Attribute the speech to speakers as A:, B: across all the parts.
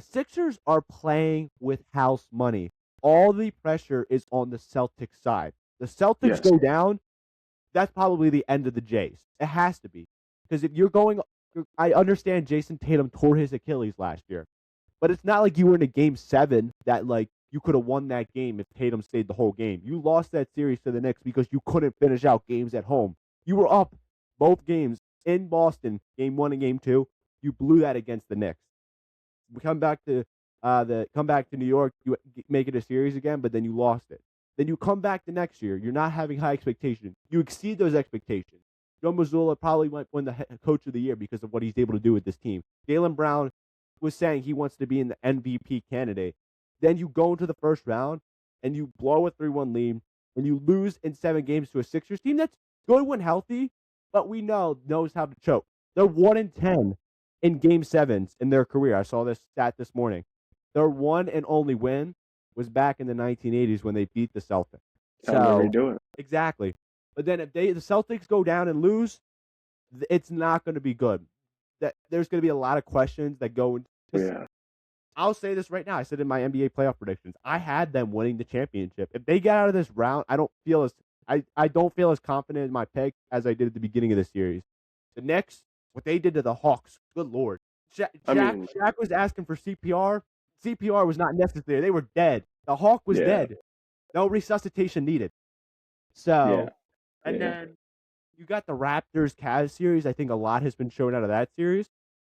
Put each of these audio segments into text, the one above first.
A: The Sixers are playing with house money. All the pressure is on the Celtics side. The Celtics
B: Yes.
A: go down, that's probably the end of the Jays. It has to be. Because if you're going, I understand Jason Tatum tore his Achilles last year, but it's not like you were in a game 7 that like you could have won that game if Tatum stayed the whole game. You lost that series to the Knicks because you couldn't finish out games at home. You were up both games in Boston, game 1 and game 2. You blew that against the Knicks. We come back to New York, you make it a series again, but then you lost it. Then you come back the next year. You're not having high expectations. You exceed those expectations. Joe Mazzulla probably might win the coach of the year because of what he's able to do with this team. Jaylen Brown was saying he wants to be in the MVP candidate. Then you go into the first round and you blow a 3-1 lead and you lose in 7 games to a Sixers team that's good when healthy, but we knows how to choke. They're 1-10 in game 7s in their career. I saw this stat this morning. Their one and only win was back in the 1980s when they beat the Celtics.
B: Time to redo it.
A: Exactly. But then if the Celtics go down and lose, it's not going to be good. There's going to be a lot of questions that go into this.
B: Yeah.
A: I'll say this right now. I said in my NBA playoff predictions, I had them winning the championship. If they get out of this round, I don't feel as confident in my pick as I did at the beginning of the series. The Knicks, what they did to the Hawks, good Lord. Shaq was asking for CPR. CPR was not necessary. They were dead. The Hawk was dead. No resuscitation needed. So, then you got the Raptors-Cavs series. I think a lot has been shown out of that series.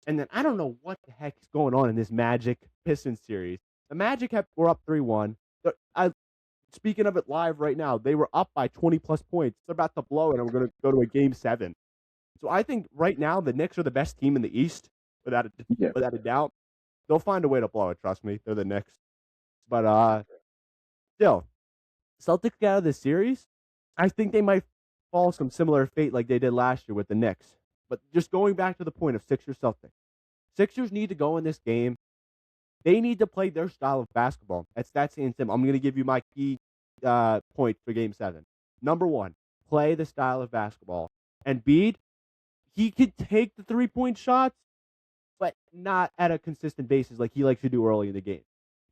A: And then I don't know what the heck is going on in this Magic-Pistons series. The Magic were up 3-1. Speaking of it live right now, they were up by 20-plus points. They're about to blow it, and we're going to go to a Game 7. So I think right now the Knicks are the best team in the East, without a doubt. They'll find a way to blow it, trust me. They're the Knicks. But still, Celtics get out of this series. I think they might fall some similar fate like they did last year with the Knicks. But just going back to the point of Sixers-Celtics. Sixers need to go in this game. They need to play their style of basketball. That's that simple. I'm going to give you my key points for Game 7. Number 1, play the style of basketball. And Embiid, he could take the three-point shots, but not at a consistent basis like he likes to do early in the game.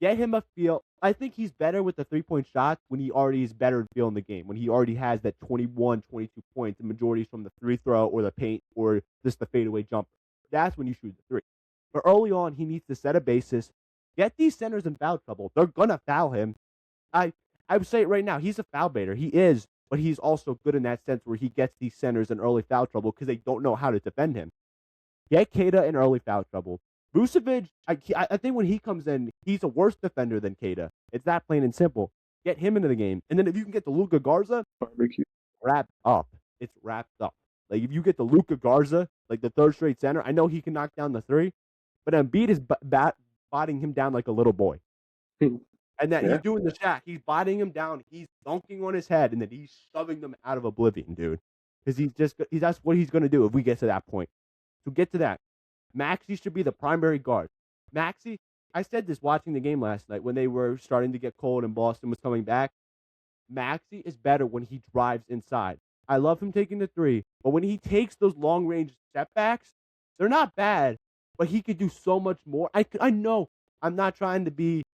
A: Get him a feel. I think he's better with the three-point shots when he already is better at feeling the game, when he already has that 21, 22 points, the majority is from the free throw or the paint or just the fadeaway jumper. That's when you shoot the three. But early on, he needs to set a basis, get these centers in foul trouble. They're going to foul him. I would say it right now, he's a foul baiter. He is, but he's also good in that sense where he gets these centers in early foul trouble because they don't know how to defend him. Get Keita in early foul trouble. Vucevic, I think when he comes in, he's a worse defender than Keita. It's that plain and simple. Get him into the game. And then if you can get the Luka Garza, wrapped up. It's wrapped up. Like if you get the Luka Garza, like the third straight center, I know he can knock down the three, but Embiid is botting him down like a little boy. And then he's doing the Shaq. He's botting him down. He's dunking on his head, and then he's shoving them out of oblivion, dude. Because that's what he's going to do if we get to that point. So get to that. Maxey should be the primary guard. Maxey, I said this watching the game last night when they were starting to get cold and Boston was coming back. Maxey is better when he drives inside. I love him taking the three, but when he takes those long-range setbacks, they're not bad, but he could do so much more. I know I'm not trying to be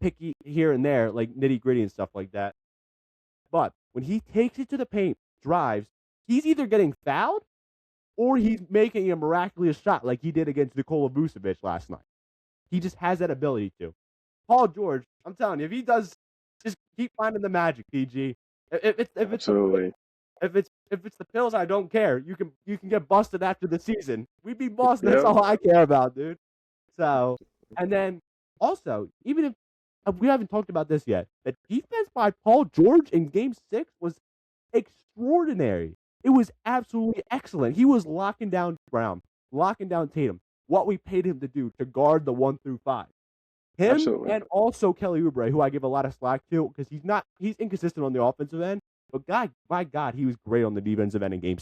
A: picky here and there, like nitty-gritty and stuff like that, but when he takes it to the paint, drives, he's either getting fouled or he's making a miraculous shot like he did against Nikola Vucevic last night. He just has that ability to. Paul George, I'm telling you, if he does, just keep finding the magic, PG.
B: Absolutely.
A: If it's the pills, I don't care. You can get busted after the season. We beat Boston. That's all I care about, dude. So, and then also, even if we haven't talked about this yet, the defense by Paul George in Game 6 was extraordinary. It was absolutely excellent. He was locking down Brown, locking down Tatum, what we paid him to do to guard the 1 through 5. Him
B: Absolutely.
A: And also Kelly Oubre, who I give a lot of slack to because he's inconsistent on the offensive end. But my God, he was great on the defensive end in Game